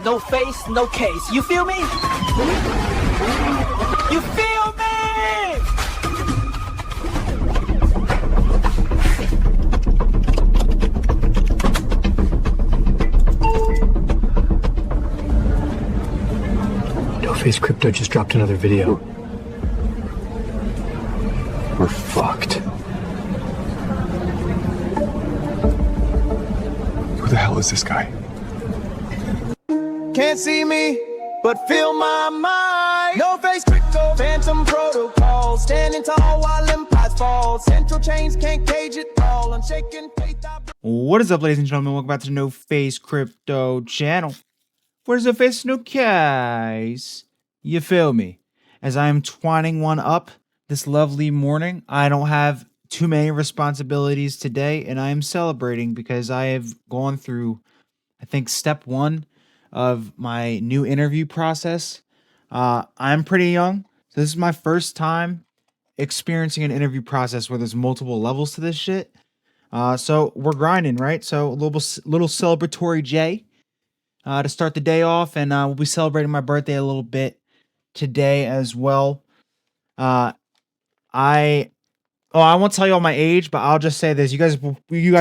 no face, no case. You feel me? You feel me? NoFaceCrypto just dropped another video. We're fucked. Who the hell is this guy? Can't see me, but feel my mind. No face crypto, phantom protocol. Standing tall while empires fall. Central chains can't cage it all. Unshaken faith. What is up, ladies and gentlemen? Welcome back to the NoFaceCrypto channel. Where's the face no case? You feel me? As I am twining one up this lovely morning, I don't have too many responsibilities today, and I am celebrating because I have gone through, I think, step one of my new interview process. I'm pretty young, so this is my first time experiencing an interview process where there's multiple levels to this shit. So we're grinding, right? So a little celebratory J to start the day off, and we'll be celebrating my birthday a little bit today as well. I won't tell you all my age, but I'll just say this: you guys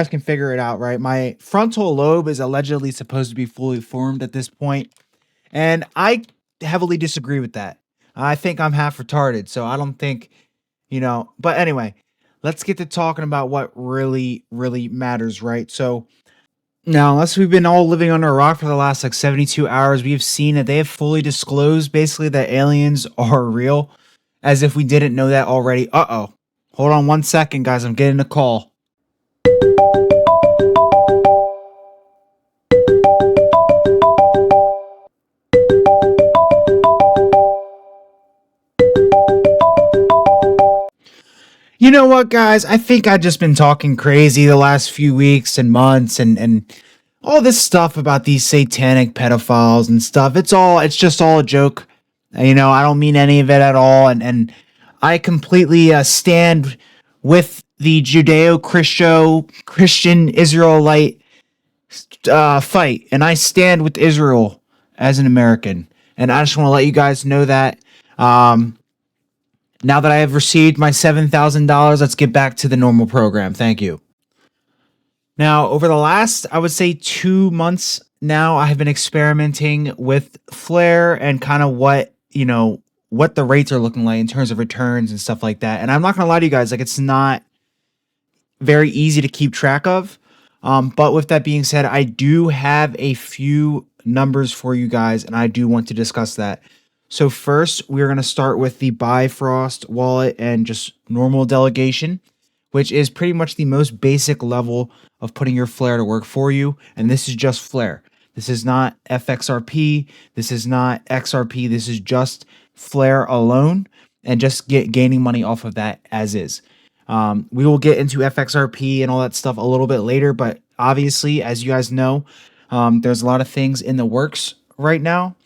can figure it out, right? My frontal lobe is allegedly supposed to be fully formed at this point, and I heavily disagree with that. I think I'm half retarded, so I don't think, But anyway, let's get to talking about what really, really matters, right? So now, unless we've been all living under a rock for the last 72 hours, we have seen that they have fully disclosed basically that aliens are real, as if we didn't know that already. Uh-oh. Hold on one second, guys. I'm getting a call. You know what, guys? I think I've just been talking crazy the last few weeks and months and all this stuff about these satanic pedophiles and stuff. It's just all a joke. I don't mean any of it at all. And I completely stand with the Judeo-Christian Israelite fight. And I stand with Israel as an American. And I just want to let you guys know that. Now that I have received my $7,000, let's get back to the normal program. Thank you. Now, over the last, I would say 2 months now, I have been experimenting with Flare and kind of what the rates are looking like in terms of returns and stuff like that. And I'm not going to lie to you guys, it's not very easy to keep track of. But with that being said, I do have a few numbers for you guys, and I do want to discuss that. So first, we're going to start with the Bifrost wallet and just normal delegation, which is pretty much the most basic level of putting your Flare to work for you. And this is just Flare. This is not FXRP. This is not XRP. This is just Flare alone and just gaining money off of that as is. We will get into FXRP and all that stuff a little bit later, but obviously, as you guys know, there's a lot of things in the works right now.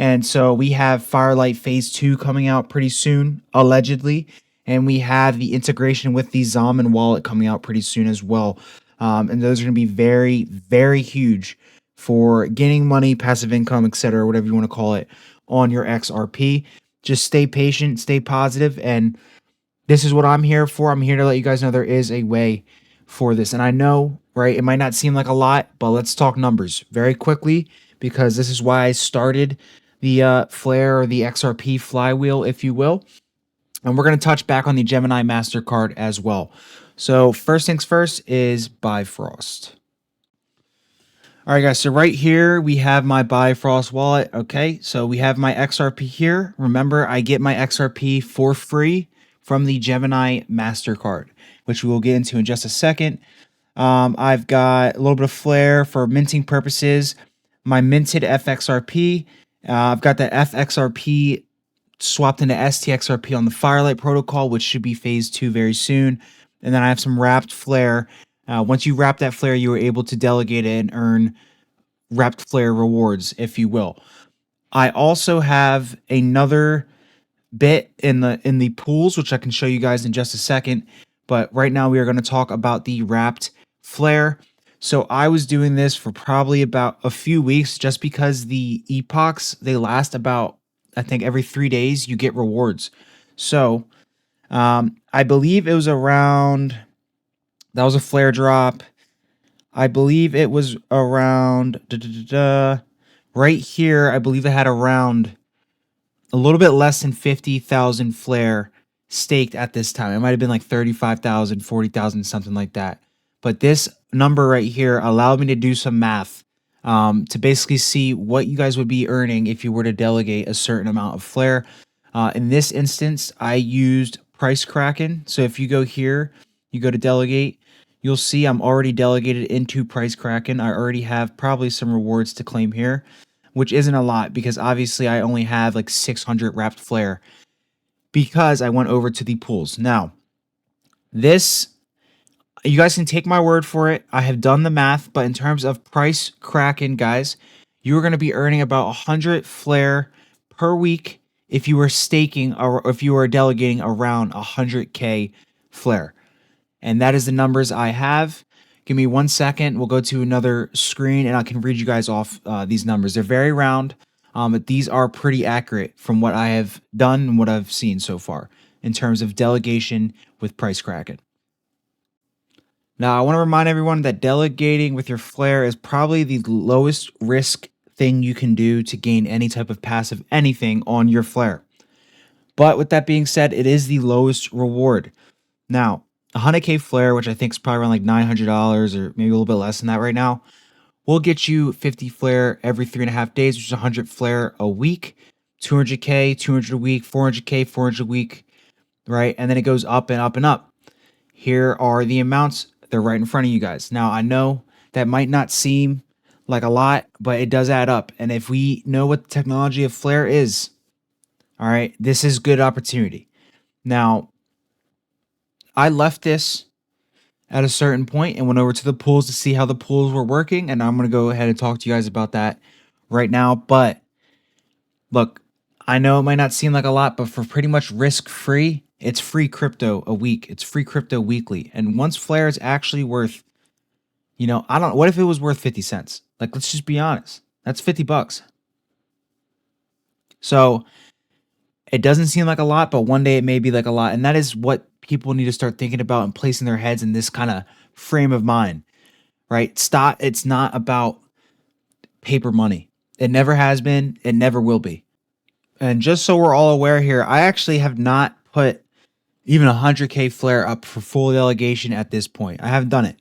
And so we have Firelight Phase 2 coming out pretty soon, allegedly. And we have the integration with the Zaman wallet coming out pretty soon as well. And those are going to be very, very huge for gaining money, passive income, etc., whatever you want to call it, on your XRP. Just stay patient, stay positive, and this is what I'm here for. I'm here to let you guys know there is a way for this. And I know, right, it might not seem like a lot, but let's talk numbers very quickly, because this is why I started the Flare or the XRP flywheel, if you will. And we're going to touch back on the Gemini MasterCard as well. So first things first is Bifrost. All right, guys, so right here we have my Bifrost wallet. Okay, so we have my XRP here. Remember, I get my XRP for free from the Gemini MasterCard, which we will get into in just a second. I've got a little bit of Flare for minting purposes. My minted FXRP. I've got the FXRP swapped into STXRP on the Firelight protocol, which should be phase 2 very soon. And then I have some wrapped Flare. Once you wrap that Flare, you are able to delegate it and earn wrapped Flare rewards, if you will. I also have another bit in the pools, which I can show you guys in just a second. But right now we are going to talk about the wrapped Flare. So I was doing this for probably about a few weeks just because the epochs, they last about, I think every 3 days you get rewards. So I believe it was around, that was a flare drop. I believe it was around right here. I believe it had around a little bit less than 50,000 flare staked at this time. It might have been like 35,000, 40,000, something like that. But this number right here allowed me to do some math to basically see what you guys would be earning if you were to delegate a certain amount of flare. In this instance, I used Price Kraken. So if you go here, you go to delegate, you'll see I'm already delegated into Price Kraken. I already have probably some rewards to claim here, which isn't a lot because obviously I only have like 600 wrapped flare because I went over to the pools. Now, this, you guys can take my word for it. I have done the math, but in terms of Price Kraken, guys, you're going to be earning about 100 flare per week if you were staking or if you were delegating around 100K flare. And that is the numbers I have. Give me 1 second. We'll go to another screen and I can read you guys off these numbers. They're very round, but these are pretty accurate from what I have done and what I've seen so far in terms of delegation with Price Kraken. Now, I want to remind everyone that delegating with your flare is probably the lowest risk thing you can do to gain any type of passive anything on your flare. But with that being said, it is the lowest reward. Now, 100K flare, which I think is probably around like $900 or maybe a little bit less than that right now, will get you 50 flare every 3.5 days, which is 100 flare a week, 200K, 200 a week, 400K, 400 a week, right? And then it goes up and up and up. Here are the amounts. They're right in front of you guys. Now, I know that might not seem like a lot, but it does add up. And if we know what the technology of flare is, all right, this is good opportunity. Now, I left this at a certain point and went over to the pools to see how the pools were working. And I'm going to go ahead and talk to you guys about that right now. But look, I know it might not seem like a lot, but for pretty much risk-free, it's free crypto a week. It's free crypto weekly. And once flare is actually worth, what if it was worth 50 cents? Like, let's just be honest. That's $50. So it doesn't seem like a lot, but one day it may be like a lot. And that is what people need to start thinking about and placing their heads in this kind of frame of mind, right? It's not about paper money. It never has been. It never will be. And just so we're all aware here, I actually have not put even 100K flare up for full delegation at this point. I haven't done it.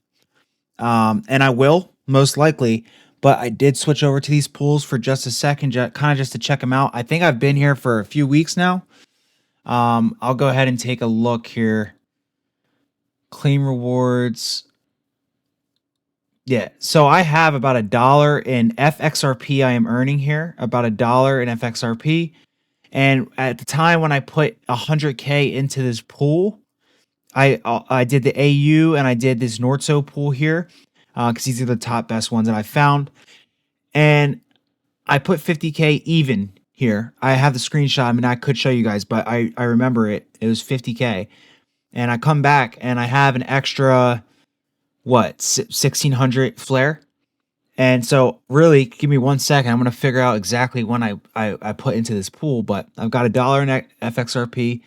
And I will, most likely, but I did switch over to these pools for just a second, kind of just to check them out. I think I've been here for a few weeks now. I'll go ahead and take a look here. Claim rewards. Yeah, so I have about $1 in FXRP I am earning here, about $1 in FXRP. And at the time when I put 100K into this pool, I did the AU and I did this Nortso pool here because these are the top best ones that I found. And I put 50K even here. I have the screenshot. I mean, I could show you guys, but I remember it. It was 50K. And I come back and I have an extra, 1,600 flare. And so really, give me 1 second. I'm going to figure out exactly when I put into this pool. But I've got $1 in FXRP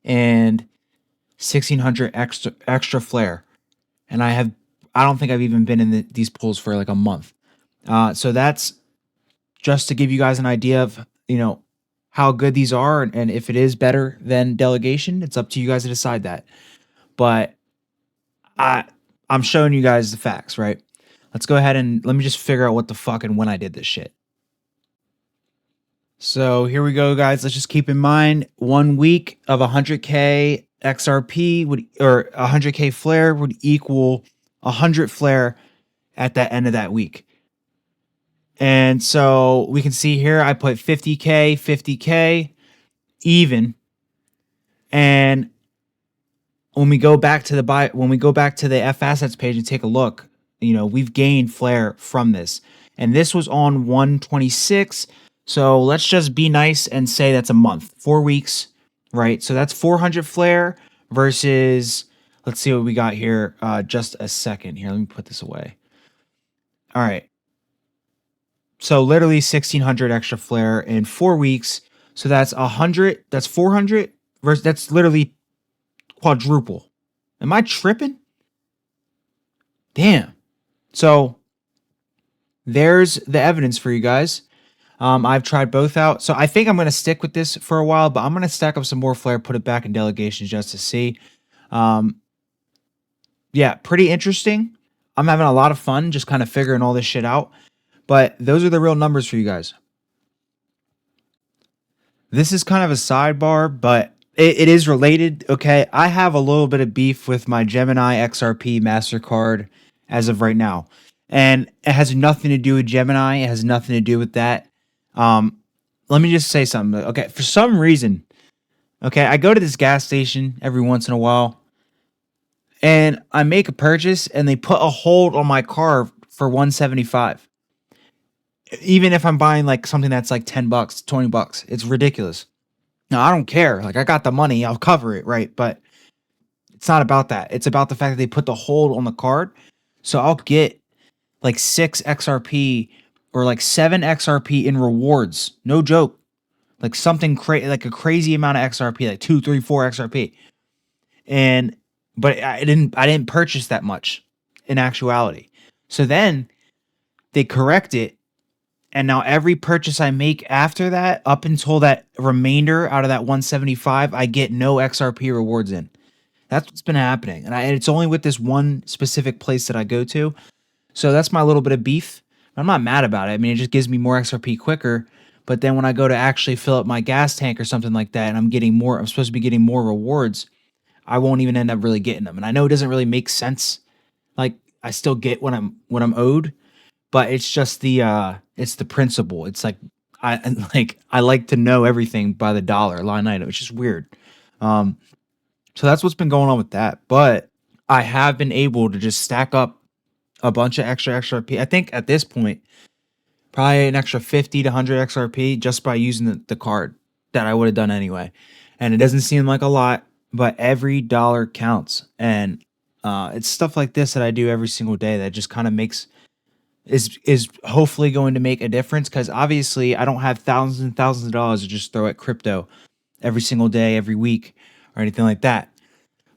and 1,600 extra flare. And I don't think I've even been in these pools for like a month. So that's just to give you guys an idea of, how good these are. And if it is better than delegation, it's up to you guys to decide that. But I'm showing you guys the facts, right? Let's go ahead and let me just figure out what the fuck and when I did this shit. So here we go, guys. Let's just keep in mind 1 week of 100K XRP or 100K flare would equal 100 flare at the end of that week. And so we can see here I put 50K even. And when we go back to the F assets page and take a look, we've gained flare from this. And this was on 126. So let's just be nice and say that's a month, 4 weeks, right? So that's 400 flare versus, let's see what we got here. Just a second here. Let me put this away. All right. So literally 1,600 extra flare in 4 weeks. So that's 100. That's 400 versus that's literally quadruple. Am I tripping? Damn. So there's the evidence for you guys. I've tried both out. So I think I'm going to stick with this for a while, but I'm going to stack up some more flare, put it back in delegations just to see. Yeah, pretty interesting. I'm having a lot of fun just kind of figuring all this shit out. But those are the real numbers for you guys. This is kind of a sidebar, but it is related. Okay, I have a little bit of beef with my Gemini XRP MasterCard as of right now. And it has nothing to do with Gemini. It has nothing to do with that. Let me just say something. Okay, for some reason, okay, I go to this gas station every once in a while and I make a purchase and they put a hold on my car for 175. Even if I'm buying like something that's like 10 bucks, 20 bucks. It's ridiculous. Now, I don't care. Like I got the money, I'll cover it, right? But it's not about that. It's about the fact that they put the hold on the card. So I'll get like 6 XRP or like 7 XRP in rewards. No joke. Like something crazy, like a crazy amount of XRP, like 2, 3, 4 XRP. And but I didn't purchase that much in actuality. So then they correct it. And now every purchase I make after that, up until that remainder out of that 175, I get no XRP rewards in. That's what's been happening. And it's only with this one specific place that I go to. So that's my little bit of beef. I'm not mad about it. I mean, it just gives me more XRP quicker. But then when I go to actually fill up my gas tank or something like that, and I'm supposed to be getting more rewards, I won't even end up really getting them. And I know it doesn't really make sense. Like I still get what I'm owed, but it's just the principle. It's like I like to know everything by the dollar line item. It's just weird. So that's what's been going on with that. But I have been able to just stack up a bunch of extra XRP. I think at this point, probably an extra 50 to 100 XRP just by using the card that I would have done anyway. And it doesn't seem like a lot, but every dollar counts. And it's stuff like this that I do every single day that just kind of is hopefully going to make a difference, because obviously I don't have thousands and thousands of dollars to just throw at crypto every single day, every week, or anything like that.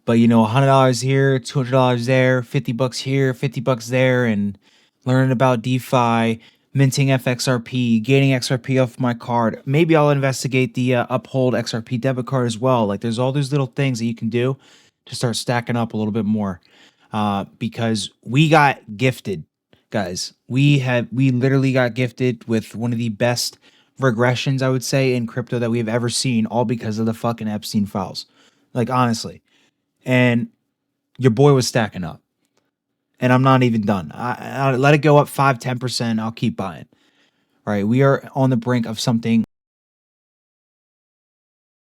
But $100 here, $200 there, 50 bucks here, 50 bucks there, and learning about DeFi, minting FXRP, gaining XRP off my card. Maybe I'll investigate the Uphold XRP debit card as well. Like there's all these little things that you can do to start stacking up a little bit more, because we got gifted. Guys, we literally got gifted with one of the best regressions, I would say, in crypto that we've ever seen, all because of the fucking Epstein files. Like, honestly. And your boy was stacking up. And I'm not even done. I let it go up 5-10%. I'll keep buying. All right, we are on the brink of something